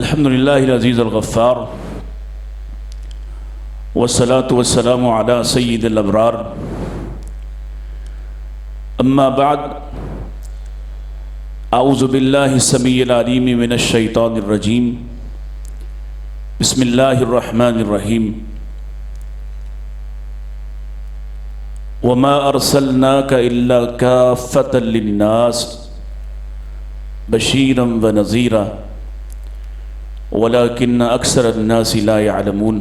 الحمد للہ العزیز الغفار والصلاة والسلام علی سید الابرار اما بعد اعوذ باللہ السمیع العلیم من الشیطان الرجیم بسم اللہ الرحمن الرحیم وما ارسلناک الا کافۃ للناس بشیرا ونذیرا ولكن أكثر الناس لا يعلمون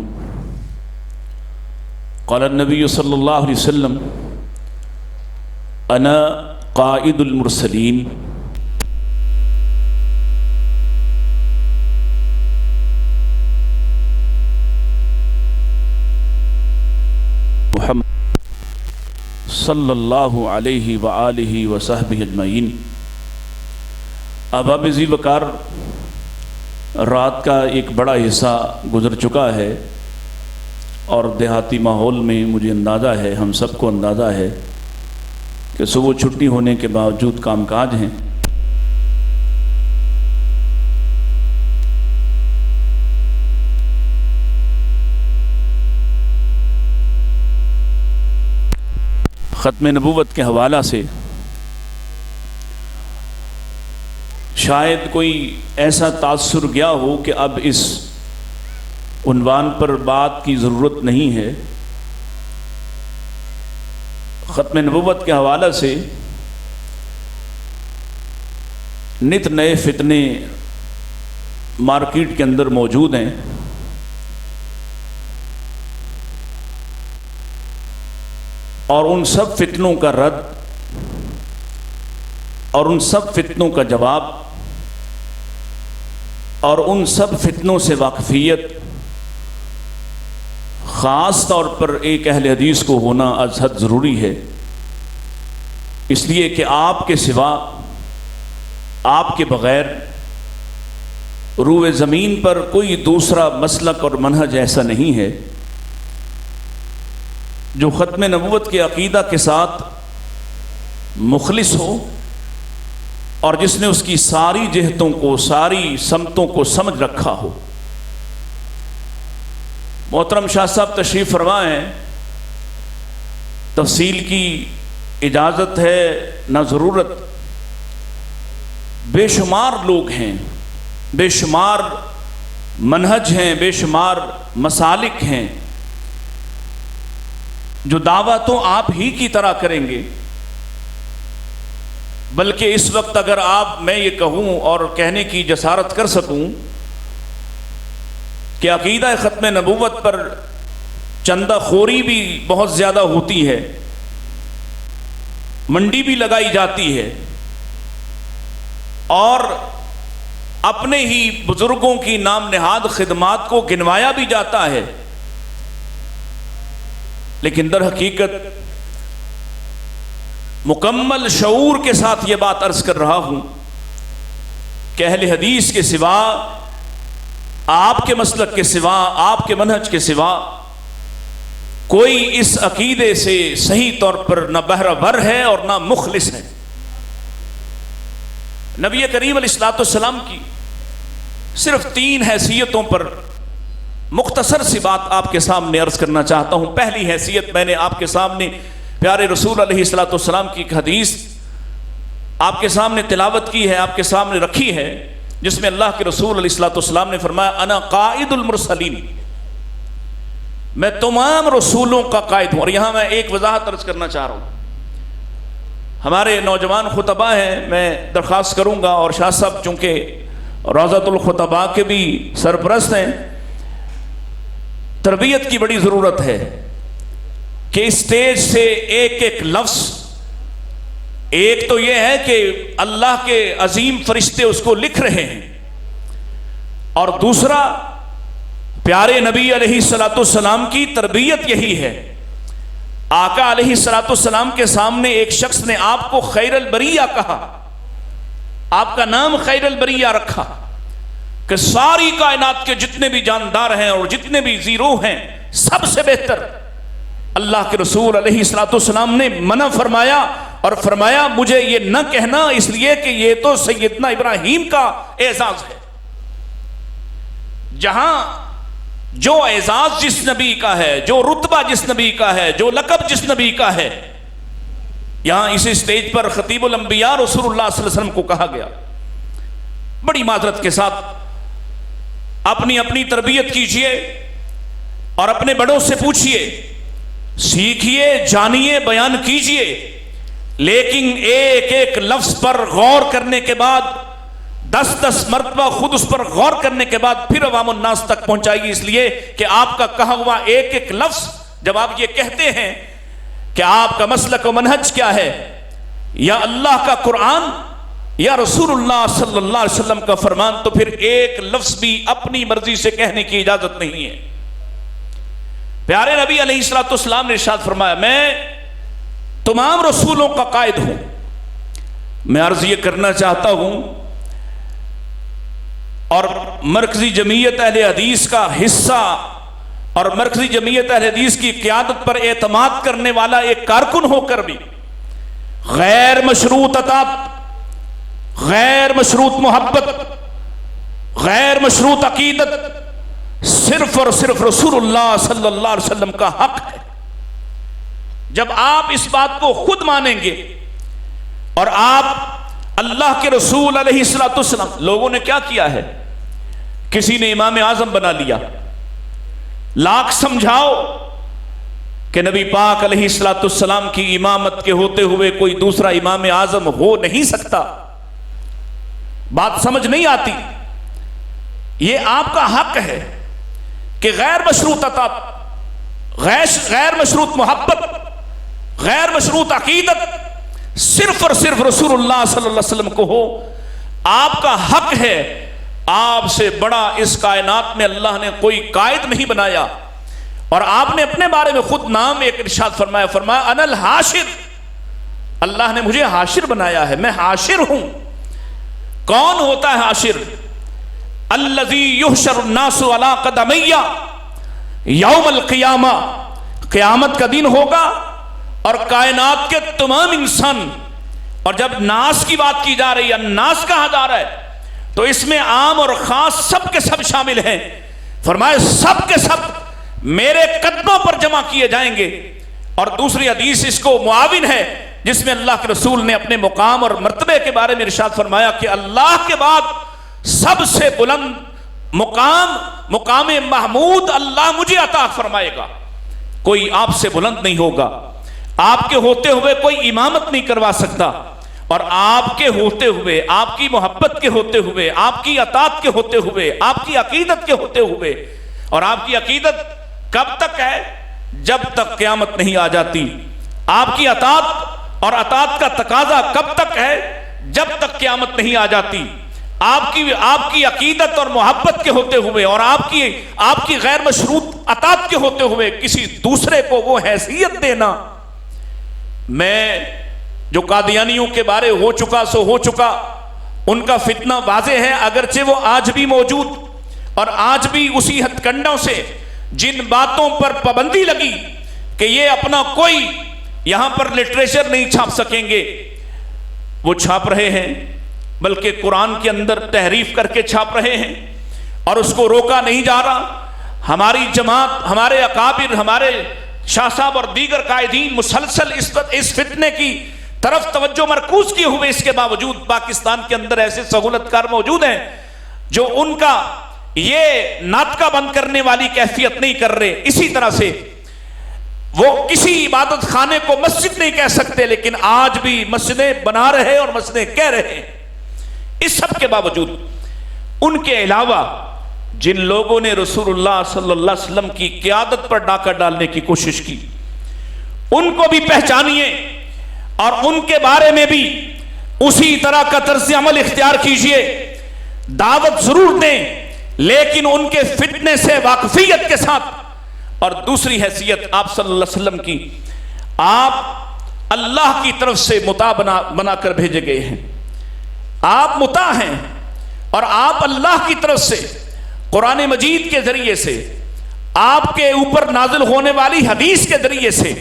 قال النبي صلى الله عليه وسلم أنا قائد المرسلين محمد صلی اللہ علیہ وآلہ وصحبہ اجمعین۔ احباب ذی وقار، رات کا ایک بڑا حصہ گزر چکا ہے اور دیہاتی ماحول میں مجھے اندازہ ہے، ہم سب کو اندازہ ہے کہ صبح چھٹی ہونے کے باوجود کام کاج ہیں۔ ختم نبوت کے حوالہ سے شاید کوئی ایسا تاثر گیا ہو کہ اب اس عنوان پر بات کی ضرورت نہیں ہے۔ ختم نبوت کے حوالے سے نت نئے فتنے مارکیٹ کے اندر موجود ہیں، اور ان سب فتنوں کا رد اور ان سب فتنوں کا جواب اور ان سب فتنوں سے واقفیت خاص طور پر ایک اہل حدیث کو ہونا از حد ضروری ہے، اس لیے کہ آپ کے سوا، آپ کے بغیر روئے زمین پر کوئی دوسرا مسلک اور منہج ایسا نہیں ہے جو ختم نبوت کے عقیدہ کے ساتھ مخلص ہو اور جس نے اس کی ساری جہتوں کو، ساری سمتوں کو سمجھ رکھا ہو۔ محترم شاہ صاحب تشریف فرما ہیں، تفصیل کی اجازت ہے نہ ضرورت۔ بے شمار لوگ ہیں، بے شمار منہج ہیں، بے شمار مسالک ہیں جو دعویٰ تو آپ ہی کی طرح کریں گے، بلکہ اس وقت اگر میں یہ کہوں اور کہنے کی جسارت کر سکوں کہ عقیدہ ختم نبوت پر چندہ خوری بھی بہت زیادہ ہوتی ہے، منڈی بھی لگائی جاتی ہے، اور اپنے ہی بزرگوں کی نام نہاد خدمات کو گنوایا بھی جاتا ہے، لیکن در حقیقت مکمل شعور کے ساتھ یہ بات عرض کر رہا ہوں کہ اہل حدیث کے سوا، آپ کے مسلک کے سوا، آپ کے منہج کے سوا کوئی اس عقیدے سے صحیح طور پر نہ بہرہ ور ہے اور نہ مخلص ہے۔ نبی کریم علیہ السلام کی صرف 3 حیثیتوں پر مختصر سی بات آپ کے سامنے عرض کرنا چاہتا ہوں۔ پہلی حیثیت میں نے آپ کے سامنے پیارے رسول علیہ السلام کی ایک حدیث آپ کے سامنے تلاوت کی ہے، آپ کے سامنے رکھی ہے، جس میں اللہ کے رسول علیہ السلام نے فرمایا انا قائد المرسلین، میں تمام رسولوں کا قائد ہوں۔ اور یہاں میں ایک وضاحت عرض کرنا چاہ رہا ہوں، ہمارے نوجوان خطبہ ہیں، میں درخواست کروں گا، اور شاہ صاحب چونکہ روضۃ الخطباء کے بھی سرپرست ہیں، تربیت کی بڑی ضرورت ہے کہ اسٹیج سے ایک ایک لفظ، ایک تو یہ ہے کہ اللہ کے عظیم فرشتے اس کو لکھ رہے ہیں، اور دوسرا پیارے نبی علیہ السلام کی تربیت یہی ہے۔ آقا علیہ السلام کے سامنے ایک شخص نے آپ کو خیر البریہ کہا، آپ کا نام خیر البریہ رکھا کہ ساری کائنات کے جتنے بھی جاندار ہیں اور جتنے بھی زیرو ہیں، سب سے بہتر اللہ کے رسول علیہ السلام نے منع فرمایا، اور فرمایا مجھے یہ نہ کہنا، اس لیے کہ یہ تو سیدنا ابراہیم کا اعزاز ہے۔ جہاں جو اعزاز جس نبی کا ہے، جو رتبہ جس نبی کا ہے، جو لقب جس نبی کا ہے، یہاں اس اسٹیج پر خطیب الانبیاء رسول اللہ صلی اللہ علیہ وسلم کو کہا گیا۔ بڑی معذرت کے ساتھ اپنی اپنی تربیت کیجئے اور اپنے بڑوں سے پوچھئے، سیکھیے، جانیے، بیان کیجئے، لیکن ایک ایک لفظ پر غور کرنے کے بعد 10 مرتبہ خود اس پر غور کرنے کے بعد پھر عوام الناس تک پہنچائیے، اس لیے کہ آپ کا کہا ہوا ایک ایک لفظ جب آپ یہ کہتے ہیں کہ آپ کا مسلک و منہج کیا ہے، یا اللہ کا قرآن یا رسول اللہ صلی اللہ علیہ وسلم کا فرمان، تو پھر ایک لفظ بھی اپنی مرضی سے کہنے کی اجازت نہیں ہے۔ پیارے نبی علیہ الصلوۃ والسلام نے ارشاد فرمایا، میں تمام رسولوں کا قائد ہوں۔ میں عرض یہ کرنا چاہتا ہوں، اور مرکزی جمعیت اہل حدیث کا حصہ اور مرکزی جمعیت اہل حدیث کی قیادت پر اعتماد کرنے والا ایک کارکن ہو کر بھی غیر مشروط اطاعت، غیر مشروط محبت، غیر مشروط عقیدت صرف اور صرف رسول اللہ صلی اللہ علیہ وسلم کا حق ہے۔ جب آپ اس بات کو خود مانیں گے اور آپ اللہ کے رسول علیہ الصلوۃ والسلام، لوگوں نے کیا کیا ہے، کسی نے امام اعظم بنا لیا، لاکھ سمجھاؤ کہ نبی پاک علیہ الصلوۃ والسلام کی امامت کے ہوتے ہوئے کوئی دوسرا امام اعظم ہو نہیں سکتا، بات سمجھ نہیں آتی۔ یہ آپ کا حق ہے کہ غیر مشروط اطاعت، غیر مشروط محبت، غیر مشروط عقیدت صرف اور صرف رسول اللہ صلی اللہ علیہ وسلم کو ہو۔ آپ کا حق ہے، آپ سے بڑا اس کائنات میں اللہ نے کوئی قائد نہیں بنایا، اور آپ نے اپنے بارے میں خود نام ایک ارشاد فرمایا انا الحاشر، اللہ نے مجھے حاشر بنایا ہے، میں حاشر ہوں۔ کون ہوتا ہے حاشر؟ الذی یحشر الناس علی قدمی یوم القیامہ، قیامت کا دن ہوگا اور کائنات کے تمام انسان، اور جب ناس کی بات کی جا رہی ہے، ناس کہا جا رہا ہے، تو اس میں عام اور خاص سب کے سب شامل ہیں۔ فرمایا سب کے سب میرے قدموں پر جمع کیے جائیں گے۔ اور دوسری حدیث اس کو معاون ہے، جس میں اللہ کے رسول نے اپنے مقام اور مرتبے کے بارے میں ارشاد فرمایا کہ اللہ کے بعد سب سے بلند مقام محمود اللہ مجھے عطا فرمائے گا، کوئی آپ سے بلند نہیں ہوگا، آپ کے ہوتے ہوئے کوئی امامت نہیں کروا سکتا، اور آپ کے ہوتے ہوئے، آپ کی محبت کے ہوتے ہوئے، آپ کی اطاعت کے ہوتے ہوئے، آپ کی عقیدت کے ہوتے ہوئے، اور آپ کی عقیدت کب تک ہے؟ جب تک قیامت نہیں آ جاتی۔ آپ کی اطاعت اور اطاعت کا تقاضا کب تک ہے؟ جب تک قیامت نہیں آ جاتی۔ آپ کی عقیدت اور محبت کے ہوتے ہوئے اور آپ کی غیر مشروط اطاعت کے ہوتے ہوئے کسی دوسرے کو وہ حیثیت دینا، میں جو قادیانیوں کے بارے ہو چکا سو ہو چکا، ان کا فتنہ واضح ہے، اگرچہ وہ آج بھی موجود، اور آج بھی اسی ہتھ کنڈوں سے جن باتوں پر پابندی لگی کہ یہ اپنا کوئی یہاں پر لٹریچر نہیں چھاپ سکیں گے، وہ چھاپ رہے ہیں، بلکہ قرآن کے اندر تحریف کر کے چھاپ رہے ہیں، اور اس کو روکا نہیں جا رہا۔ ہماری جماعت، ہمارے اکابر، ہمارے شاہ صاحب اور دیگر قائدین مسلسل اس فتنے کی طرف توجہ مرکوز کیے ہوئے، اس کے باوجود پاکستان کے اندر ایسے سہولت کار موجود ہیں جو ان کا یہ ناطقہ بند کرنے والی کیفیت نہیں کر رہے۔ اسی طرح سے وہ کسی عبادت خانے کو مسجد نہیں کہہ سکتے، لیکن آج بھی مسجدیں بنا رہے اور مسجدیں کہہ رہے ہیں۔ اس سب کے باوجود ان کے علاوہ جن لوگوں نے رسول اللہ صلی اللہ علیہ وسلم کی قیادت پر ڈاکہ ڈالنے کی کوشش کی، ان کو بھی پہچانیے اور ان کے بارے میں بھی اسی طرح کا طرز عمل اختیار کیجئے، دعوت ضرور دیں لیکن ان کے فتنے سے واقفیت کے ساتھ۔ اور دوسری حیثیت آپ صلی اللہ علیہ وسلم کی، آپ اللہ کی طرف سے مطاع بنا کر بھیجے گئے ہیں، آپ مطاع ہیں، اور آپ اللہ کی طرف سے قرآن مجید کے ذریعے سے، آپ کے اوپر نازل ہونے والی حدیث کے ذریعے سے،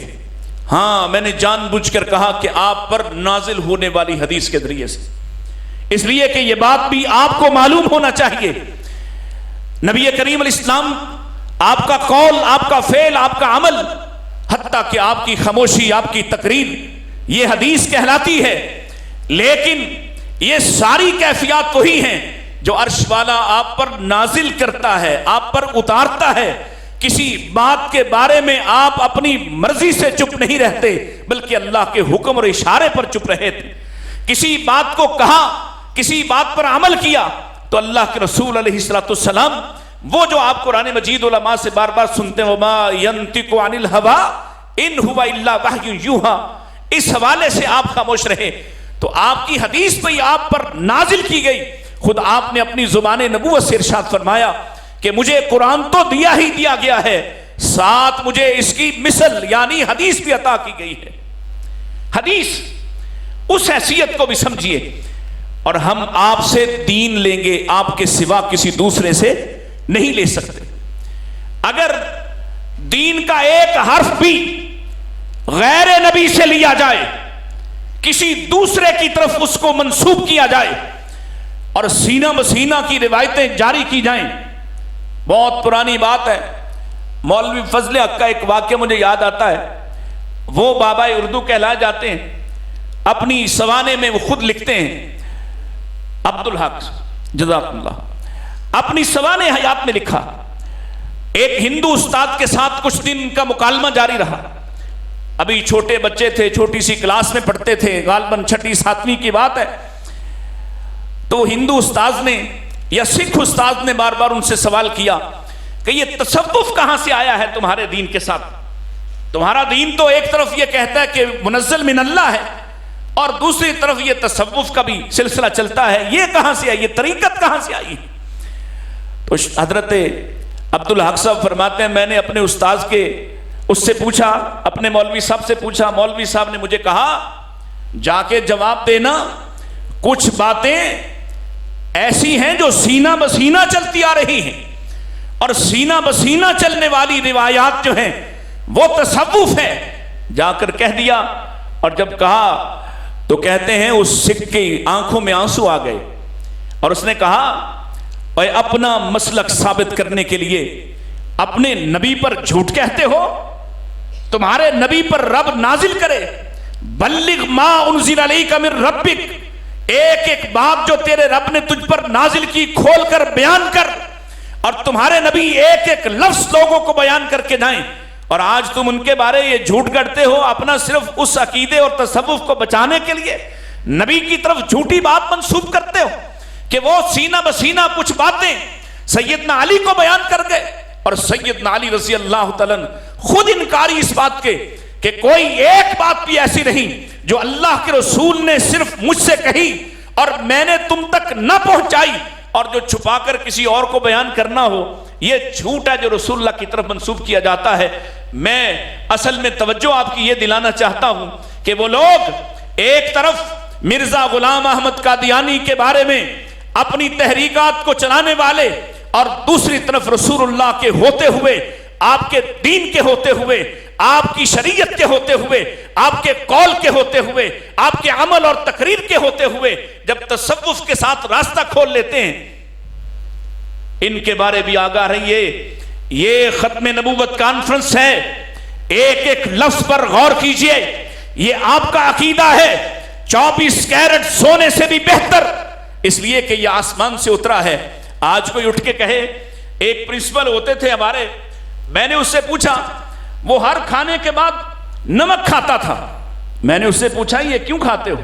ہاں میں نے جان بوجھ کر کہا کہ آپ پر نازل ہونے والی حدیث کے ذریعے سے، اس لیے کہ یہ بات بھی آپ کو معلوم ہونا چاہیے نبی کریم علیہ السلام آپ کا قول، آپ کا فعل، آپ کا عمل، حتیٰ کہ آپ کی خاموشی، آپ کی تقریر، یہ حدیث کہلاتی ہے۔ لیکن یہ ساری کیفیات وہی ہیں جو عرش والا آپ پر نازل کرتا ہے، آپ پر اتارتا ہے۔ کسی بات کے بارے میں آپ اپنی مرضی سے چپ نہیں رہتے، بلکہ اللہ کے حکم اور اشارے پر چپ رہے تھے۔ کسی بات کو کہا، کسی بات پر عمل کیا، تو اللہ کے رسول علیہ السلام وہ جو آپ قرآن مجید علماء سے بار بار سنتے ہیں وَمَا يَنْتِقُ عَنِ الْهَوَىٰ إِنْ هُوَ إِلَّا وَحْيٌ يُوحَىٰ، اس حوالے سے آپ خاموش رہے تو آپ کی حدیث پہ آپ پر نازل کی گئی۔ خود آپ نے اپنی زبان نبوت سے ارشاد فرمایا کہ مجھے قرآن تو دیا ہی دیا گیا ہے، ساتھ مجھے اس کی مثل یعنی حدیث بھی عطا کی گئی ہے۔ حدیث اس حیثیت کو بھی سمجھیے، اور ہم آپ سے دین لیں گے، آپ کے سوا کسی دوسرے سے نہیں لے سکتے۔ اگر دین کا ایک حرف بھی غیر نبی سے لیا جائے، کسی دوسرے کی طرف اس کو منسوب کیا جائے اور سینہ بسینہ کی روایتیں جاری کی جائیں، بہت پرانی بات ہے۔ مولوی فضل حق کا ایک واقعہ مجھے یاد آتا ہے۔ وہ بابا اردو کہلائے جاتے ہیں، اپنی سوانے میں وہ خود لکھتے ہیں، عبدالحق جزاکم اللہ، اپنی سوانے حیات میں لکھا، ایک ہندو استاد کے ساتھ کچھ دن کا مکالمہ جاری رہا۔ ابھی چھوٹے بچے تھے، چھوٹی سی کلاس میں پڑھتے تھے، غالباً 6 7ویں کی بات ہے۔ تو ہندو استاذ نے یا سکھ استاذ نے بار بار ان سے سوال کیا کہ یہ تصوف کہاں سے آیا ہے تمہارے دین کے ساتھ؟ تمہارا دین تو ایک طرف یہ کہتا ہے کہ منزل من اللہ ہے، اور دوسری طرف یہ تصوف کا بھی سلسلہ چلتا ہے، یہ کہاں سے آئی، یہ طریقت کہاں سے آئی؟ تو حضرت عبدالحق صاحب فرماتے ہیں میں نے اپنے استاذ کے اس سے پوچھا، اپنے مولوی صاحب سے پوچھا، مولوی صاحب نے مجھے کہا جا کے جواب دینا، کچھ باتیں ایسی ہیں جو سینہ بسینہ چلتی آ رہی ہیں، اور سینہ بسینہ چلنے والی روایات جو ہیں وہ تصوف ہے۔ جا کر کہہ دیا، اور جب کہا تو کہتے ہیں اس سکھ کی آنکھوں میں آنسو آ گئے، اور اس نے کہا اے اپنا مسلک ثابت کرنے کے لیے اپنے نبی پر جھوٹ کہتے ہو؟ تمہارے نبی پر رب نازل کرے بلغ ما انزل علیک من ربک، ایک ایک بات جو تیرے رب نے تجھ پر نازل کی کھول کر بیان کر، اور تمہارے نبی ایک ایک لفظ لوگوں کو بیان کر کے جائیں، اور آج تم ان کے بارے یہ جھوٹ گڑتے ہو اپنا صرف اس عقیدے اور تصوف کو بچانے کے لیے نبی کی طرف جھوٹی بات منسوب کرتے ہو کہ وہ سینہ بسینہ کچھ باتیں سیدنا علی کو بیان کر گئے، اور سیدنا علی رضی اللہ تعالیٰ خود انکاری اس بات کے کہ کوئی ایک بات بھی ایسی نہیں جو اللہ کے رسول نے صرف مجھ سے کہی اور میں نے تم تک نہ پہنچائی، اور جو چھپا کر کسی اور کو بیان کرنا ہو یہ جھوٹ ہے جو رسول اللہ کی طرف منسوب کیا جاتا ہے۔ میں اصل میں توجہ آپ کی یہ دلانا چاہتا ہوں کہ وہ لوگ ایک طرف مرزا غلام احمد قادیانی کے بارے میں اپنی تحریکات کو چلانے والے، اور دوسری طرف رسول اللہ کے ہوتے ہوئے، آپ کے دین کے ہوتے ہوئے، آپ کی شریعت کے ہوتے ہوئے، آپ کے قول کے ہوتے ہوئے، آپ کے عمل اور تقریر کے ہوتے ہوئے جب تصوف کے ساتھ راستہ کھول لیتے ہیں، ان کے بارے بھی آگاہ رہیے۔ یہ ختم نبوت کانفرنس ہے، ایک ایک لفظ پر غور کیجئے، یہ آپ کا عقیدہ ہے 24 کیرٹ سونے سے بھی بہتر، اس لیے کہ یہ آسمان سے اترا ہے۔ آج کوئی اٹھ کے کہے، ایک پرنسپل ہوتے تھے ہمارے، میں نے اس سے پوچھا، وہ ہر کھانے کے بعد نمک کھاتا تھا، میں نے اس سے پوچھا یہ کیوں کھاتے ہو،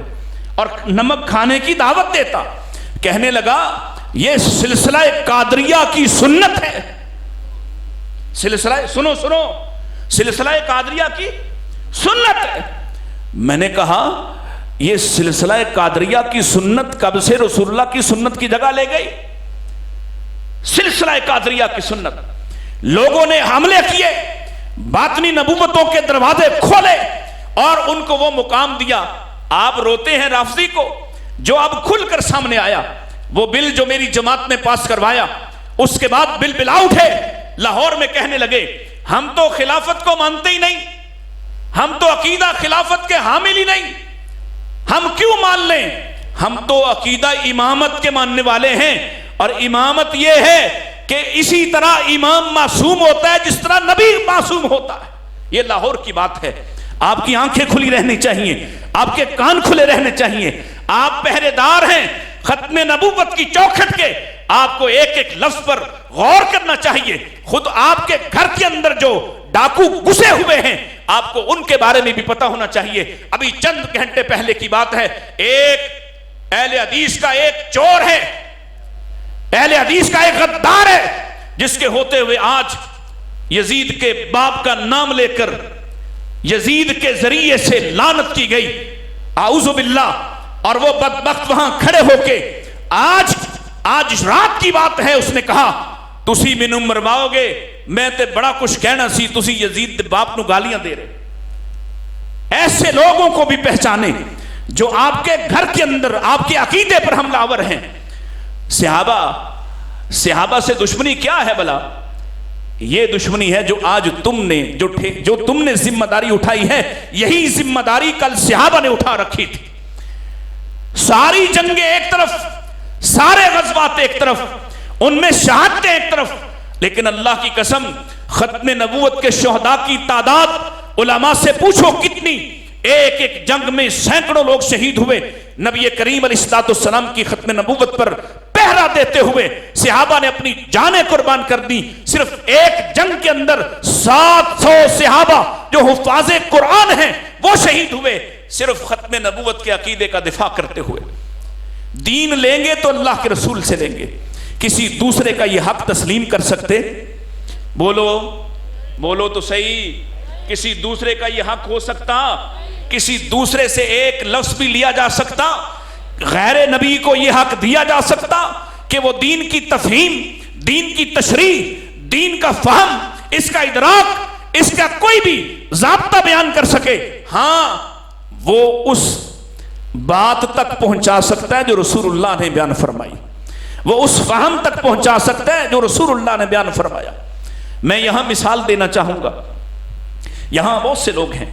اور نمک کھانے کی دعوت دیتا، کہنے لگا یہ سلسلہ قادریہ کی سنت ہے۔ سلسلہ سنو سلسلہ قادریہ کی سنت ہے۔ میں نے کہا یہ سلسلہ قادریہ کی سنت کب سے رسول اللہ کی سنت کی جگہ لے گئی؟ سلسلہ قادریہ کی سنت، لوگوں نے حملے کیے، باطنی نبوتوں کے دروازے کھولے اور ان کو وہ مقام دیا۔ آپ روتے ہیں رافضی کو، جو اب کھل کر سامنے آیا، وہ بل جو میری جماعت نے پاس کروایا، اس کے بعد بل بلا اٹھے، لاہور میں کہنے لگے ہم تو خلافت کو مانتے ہی نہیں، ہم تو عقیدہ خلافت کے حامل ہی نہیں، ہم کیوں مان لیں، ہم تو عقیدہ امامت کے ماننے والے ہیں، اور امامت یہ ہے کہ کہ اسی طرح امام معصوم ہوتا ہے جس طرح نبی معصوم ہوتا ہے. یہ لاہور کی بات ہے. آپ کی آنکھیں کھلی رہنی چاہیے, آپ کے کان کھلے رہنے چاہیے. آپ پہرے دار ہیں ختم نبوت کی چوکھٹ کے. آپ کو ایک ایک لفظ پر غور کرنا چاہیے. خود آپ کے گھر کے اندر جو ڈاکو گھسے ہوئے ہیں, آپ کو ان کے بارے میں بھی پتا ہونا چاہیے. ابھی چند گھنٹے پہلے کی بات ہے, ایک اہل حدیث کا ایک چور ہے, اہل حدیث کا ایک غدار ہے, جس کے ہوتے ہوئے آج یزید کے باپ کا نام لے کر یزید کے ذریعے سے لعنت کی گئی, اعوذ باللہ. اور وہ بدبخت وہاں کھڑے ہو کے آج رات کی بات ہے, اس نے کہا تسی مینوں مرواؤ گے, میں تے بڑا کچھ کہنا سی, تسی یزید دے باپ نو گالیاں دے رہے. ایسے لوگوں کو بھی پہچانے جو آپ کے گھر کے اندر آپ کے عقیدے پر حملہ آور ہیں. صحابہ سے دشمنی کیا ہے بلا؟ یہ دشمنی ہے جو آج جو تم نے ذمہ داری اٹھائی ہے, یہی ذمہ داری کل صحابہ نے اٹھا رکھی تھی. ساری جنگیں ایک طرف, سارے غزوات ایک طرف, ان میں شہادتیں ایک طرف, لیکن اللہ کی قسم ختم نبوت کے شہداء کی تعداد علماء سے پوچھو کتنی. ایک ایک جنگ میں سینکڑوں لوگ شہید ہوئے. نبی کریم علیہ الصلوۃ والسلام کی ختم نبوت پر پہرا دیتے ہوئے صحابہ نے اپنی جانیں قربان کر دی. صرف ایک جنگ کے اندر 700 صحابہ جو حفاظ قرآن ہیں وہ شہید ہوئے, صرف ختم نبوت کے عقیدے کا دفاع کرتے ہوئے. دین لیں گے تو اللہ کے رسول سے لیں گے. کسی دوسرے کا یہ حق تسلیم کر سکتے؟ بولو تو صحیح. کسی دوسرے کا یہ حق ہو سکتا؟ کسی دوسرے سے ایک لفظ بھی لیا جا سکتا؟ غیر نبی کو یہ حق دیا جا سکتا کہ وہ دین کی تفہیم, دین کی تشریح, دین کا فہم, اس کا ادراک, اس کا کوئی بھی ضابطہ بیان کر سکے؟ ہاں, وہ اس بات تک پہنچا سکتا ہے جو رسول اللہ نے بیان فرمائی, وہ اس فہم تک پہنچا سکتا ہے جو رسول اللہ نے بیان فرمایا. میں یہاں مثال دینا چاہوں گا. یہاں بہت سے لوگ ہیں,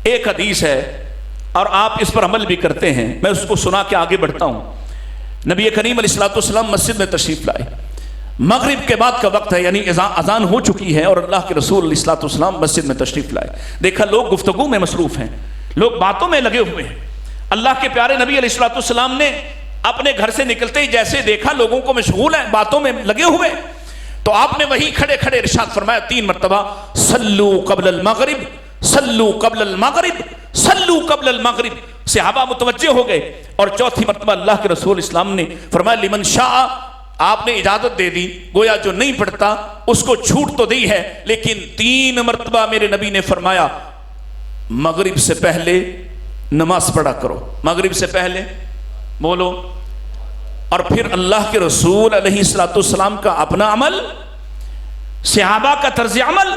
ایک حدیث ہے اور آپ اس پر عمل بھی کرتے ہیں, میں اس کو سنا کے آگے بڑھتا ہوں. نبی کریم علیہ الصلوۃ والسلام مسجد میں تشریف لائے, مغرب کے بعد کا وقت ہے, یعنی اذان ہو چکی ہے, اور اللہ کے رسول علیہ الصلوۃ والسلام مسجد میں تشریف لائے. دیکھا لوگ گفتگو میں مصروف ہیں, لوگ باتوں میں لگے ہوئے ہیں. اللہ کے پیارے نبی علیہ الصلوۃ والسلام نے اپنے گھر سے نکلتے ہی جیسے دیکھا لوگوں کو مشغول ہیں, باتوں میں لگے ہوئے, تو آپ نے وہی کھڑے کھڑے ارشاد فرمایا 3 مرتبہ, صلو قبل المغرب, صلو قبل المغرب, صلو قبل المغرب. صحابہ متوجہ ہو گئے, اور چوتھی مرتبہ اللہ کے رسول اسلام نے فرمایا لمن شاء, آپ نے اجازت دے دی, گویا جو نہیں پڑھتا اس کو چھوٹ تو دی ہے, لیکن 3 مرتبہ میرے نبی نے فرمایا مغرب سے پہلے نماز پڑھا کرو, مغرب سے پہلے. بولو. اور پھر اللہ کے رسول علیہ الصلوۃ والسلام کا اپنا عمل, صحابہ کا طرز عمل,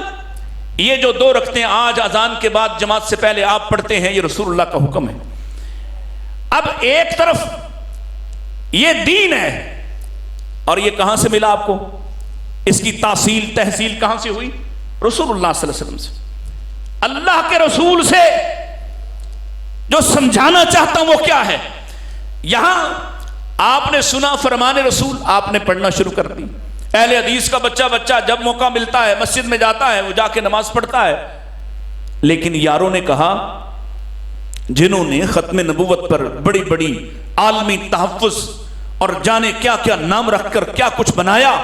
یہ جو 2 رکعتیں آج اذان کے بعد جماعت سے پہلے آپ پڑھتے ہیں, یہ رسول اللہ کا حکم ہے. اب ایک طرف یہ دین ہے, اور یہ کہاں سے ملا آپ کو؟ اس کی تحصیل کہاں سے ہوئی؟ رسول اللہ صلی اللہ علیہ وسلم سے. اللہ کے رسول سے جو سمجھانا چاہتا ہوں وہ کیا ہے؟ یہاں آپ نے سنا فرمان رسول, آپ نے پڑھنا شروع کر دی. اہل حدیث کا بچہ جب موقع ملتا ہے مسجد میں جاتا ہے, وہ جا کے نماز پڑھتا ہے. لیکن یاروں نے کہا, جنہوں نے ختم نبوت پر بڑی بڑی عالمی تحفظ اور جانے کیا کیا نام رکھ کر کیا کچھ بنایا,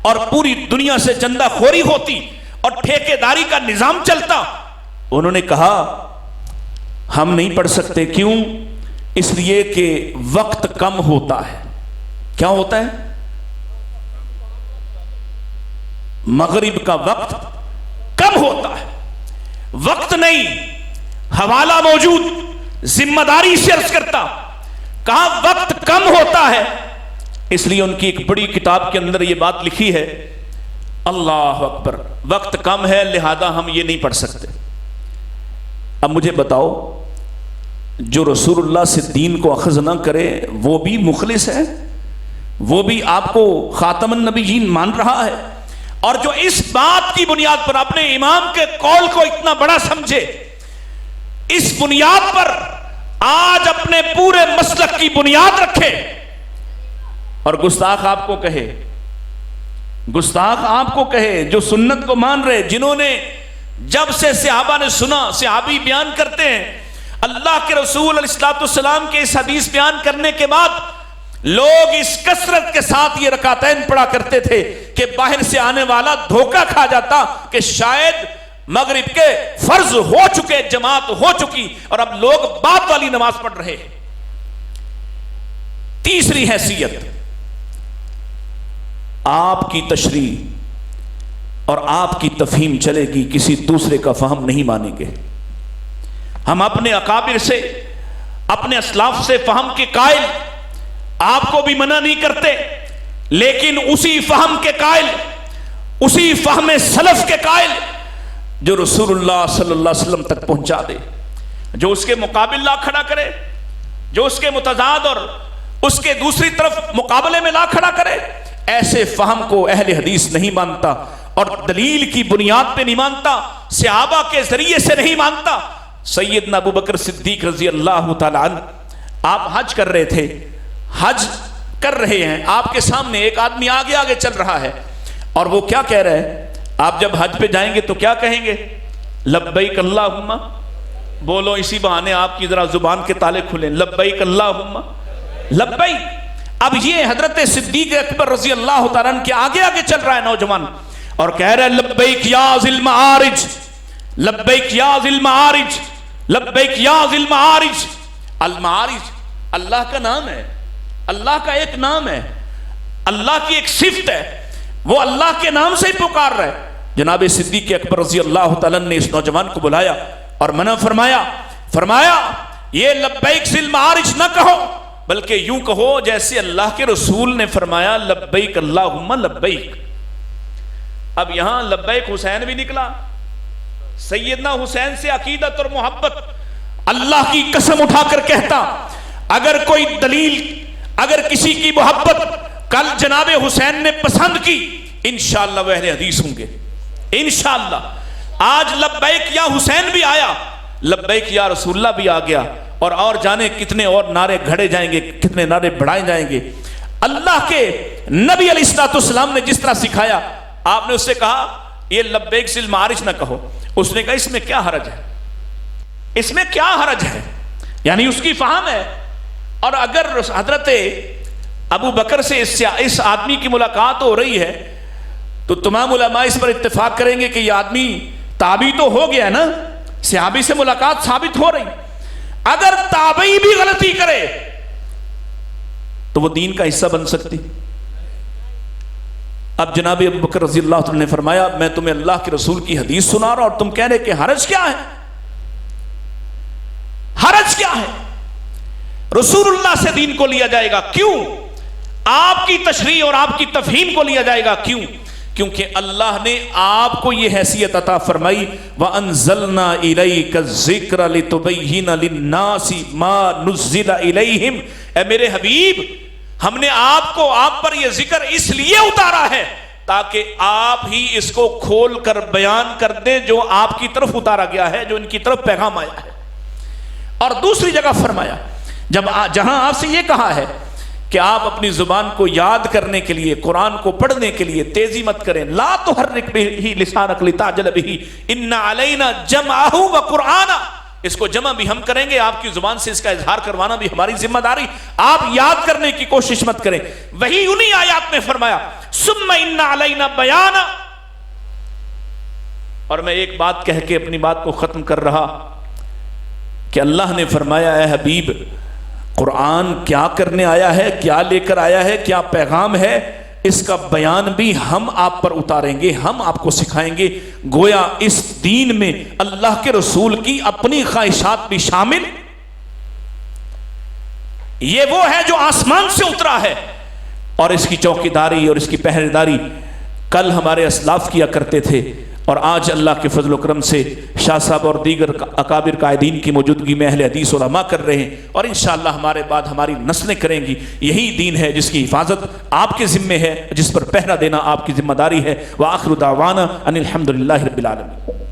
اور پوری دنیا سے چندہ خوری ہوتی اور ٹھیکیداری کا نظام چلتا, انہوں نے کہا ہم نہیں پڑھ سکتے. کیوں؟ اس لیے کہ وقت کم ہوتا ہے. کیا ہوتا ہے؟ مغرب کا وقت کم ہوتا ہے, وقت نہیں, حوالہ موجود, ذمہ داری سے عرض کرتا. کہا وقت کم ہوتا ہے, اس لیے ان کی ایک بڑی کتاب کے اندر یہ بات لکھی ہے, اللہ اکبر, وقت کم ہے لہذا ہم یہ نہیں پڑھ سکتے. اب مجھے بتاؤ, جو رسول اللہ سے دین کو اخذ نہ کرے وہ بھی مخلص ہے, وہ بھی آپ کو خاتم النبیین مان رہا ہے, اور جو اس بات کی بنیاد پر اپنے امام کے قول کو اتنا بڑا سمجھے, اس بنیاد پر آج اپنے پورے مسلک کی بنیاد رکھے, اور گستاخ آپ کو کہے گستاخ آپ کو کہے جو سنت کو مان رہے، جنہوں نے جب سے صحابہ نے سنا، صحابی بیان کرتے ہیں اللہ کے رسول علیہ السلام کے اس حدیث بیان کرنے کے بعد لوگ اس کثرت کے ساتھ یہ رکعتین پڑھا کرتے تھے کہ باہر سے آنے والا دھوکہ کھا جاتا کہ شاید مغرب کے فرض ہو چکے، جماعت ہو چکی اور اب لوگ بعد والی نماز پڑھ رہے ہیں۔ تیسری حیثیت، آپ کی تشریح اور آپ کی تفہیم چلے گی، کسی دوسرے کا فہم نہیں مانیں گے۔ ہم اپنے اکابر سے، اپنے اسلاف سے فہم کے قائل، آپ کو بھی منع نہیں کرتے، لیکن اسی فہم کے قائل، اسی فہم سلف کے قائل جو رسول اللہ صلی اللہ علیہ وسلم تک پہنچا دے، جو اس کے مقابل لا کھڑا کرے، جو اس کے متضاد اور اس کے دوسری طرف مقابلے میں لا کھڑا کرے، ایسے فہم کو اہل حدیث نہیں مانتا اور دلیل کی بنیاد پہ نہیں مانتا، صحابہ کے ذریعے سے نہیں مانتا۔ سیدنا ابو بکر صدیق رضی اللہ تعالی عنہ، آپ حج کر رہے تھے، حج کر رہے ہیں، آپ کے سامنے ایک آدمی آگے آگے چل رہا ہے اور وہ کیا کہہ رہا ہے؟ آپ جب حج پہ جائیں گے تو کیا کہیں گے؟ لبیک اللہم، بولو اسی بہانے آپ کی ذرا زبان کے تالے کھلیں، لبیک اللہم لبیک۔ اب یہ حضرت صدیق اکبر رضی اللہ تعالیٰ عنہ کے آگے آگے چل رہا ہے نوجوان اور کہہ رہا ہے لبیک یا ذی المعارج، لبیک یا ذی المعارج، لبیک یا ذی المعارج۔ المعارج اللہ کا نام ہے، اللہ کا ایک نام ہے، اللہ کی ایک صفت ہے، وہ اللہ کے نام سے ہی پکار رہا ہے۔ جناب صدیق اکبر رضی اللہ تعالیٰ نے اس نوجوان کو بلایا اور منع فرمایا یہ لبیک ذی المعارج نہ کہو، بلکہ یوں کہو جیسے اللہ کے رسول نے فرمایا لبیک اللہم لبیک۔ اب یہاں لبیک حسین بھی نکلا، سیدنا حسین سے عقیدت اور محبت، اللہ کی قسم اٹھا کر کہتا اگر کوئی دلیل، اگر کسی کی محبت کل جناب حسین نے پسند کی، انشاءاللہ وہ اہل حدیث ہوں گے انشاءاللہ۔ آج لبیک یا حسین بھی آیا، لبیک یا رسول اللہ بھی آ گیا، اور جانے کتنے اور نعرے گھڑے جائیں گے، کتنے نعرے بڑھائے جائیں گے۔ اللہ کے نبی علیہ السلام نے جس طرح سکھایا، آپ نے اس سے کہا یہ لبیک ذی المعارج نہ کہو، اس نے کہا اس میں کیا حرج ہے، اس میں کیا حرج ہے، یعنی اس کی فہم ہے۔ اور اگر حضرت ابو بکر سے اس آدمی کی ملاقات ہو رہی ہے تو تمام علماء اس پر اتفاق کریں گے کہ یہ آدمی تابعی تو ہو گیا نا، صحابی سے ملاقات ثابت ہو رہی۔ اگر تابعی بھی غلطی کرے تو وہ دین کا حصہ بن سکتی؟ اب جناب ابو بکر رضی اللہ عنہ نے فرمایا میں تمہیں اللہ کے رسول کی حدیث سنا رہا ہوں اور تم کہہ رہے کہ حرج کیا ہے، حرج کیا ہے؟ رسول اللہ سے دین کو لیا جائے گا، کیوں؟ آپ کی تشریح اور آپ کی تفہیم کو لیا جائے گا، کیوں؟ کیونکہ اللہ نے آپ کو یہ حیثیت عطا فرمائی وَأَنزَلْنَا إِلَيْكَ الذِّكْرَ لِتُبَيِّنَ لِلنَّاسِ مَا نُزِّلَ إِلَيْهِمْ۔ اے میرے حبیب، ہم نے آپ پر یہ ذکر اس لیے اتارا ہے تاکہ آپ ہی اس کو کھول کر بیان کر دیں جو آپ کی طرف اتارا گیا ہے، جو ان کی طرف پیغام آیا ہے۔ اور دوسری جگہ فرمایا جہاں آپ سے یہ کہا ہے کہ آپ اپنی زبان کو یاد کرنے کے لیے، قرآن کو پڑھنے کے لیے تیزی مت کریں، لا تحرک بہ لسانک لتعجل بہ ان علینا جمعہ وقرآنہ۔ اس کو جمع بھی ہم کریں گے، آپ کی زبان سے اس کا اظہار کروانا بھی ہماری ذمہ داری، آپ یاد کرنے کی کوشش مت کریں۔ وہی انہی آیات میں فرمایا ثم ان علینا بیانہ۔ اور میں ایک بات کہہ کے اپنی بات کو ختم کر رہا کہ اللہ نے فرمایا اے حبیب قرآن کیا کرنے آیا ہے، کیا لے کر آیا ہے، کیا پیغام ہے، اس کا بیان بھی ہم آپ پر اتاریں گے، ہم آپ کو سکھائیں گے۔ گویا اس دین میں اللہ کے رسول کی اپنی خواہشات بھی شامل، یہ وہ ہے جو آسمان سے اترا ہے، اور اس کی چوکیداری اور اس کی پہرےداری کل ہمارے اسلاف کیا کرتے تھے، اور آج اللہ کے فضل و کرم سے شاہ صاحب اور دیگر اکابر قائدین کی موجودگی میں اہل حدیث علماء کر رہے ہیں، اور انشاءاللہ ہمارے بعد ہماری نسلیں کریں گی۔ یہی دین ہے جس کی حفاظت آپ کے ذمے ہے، جس پر پہرا دینا آپ کی ذمہ داری ہے۔ وآخر دعوانا ان الحمد للہ رب العالمین۔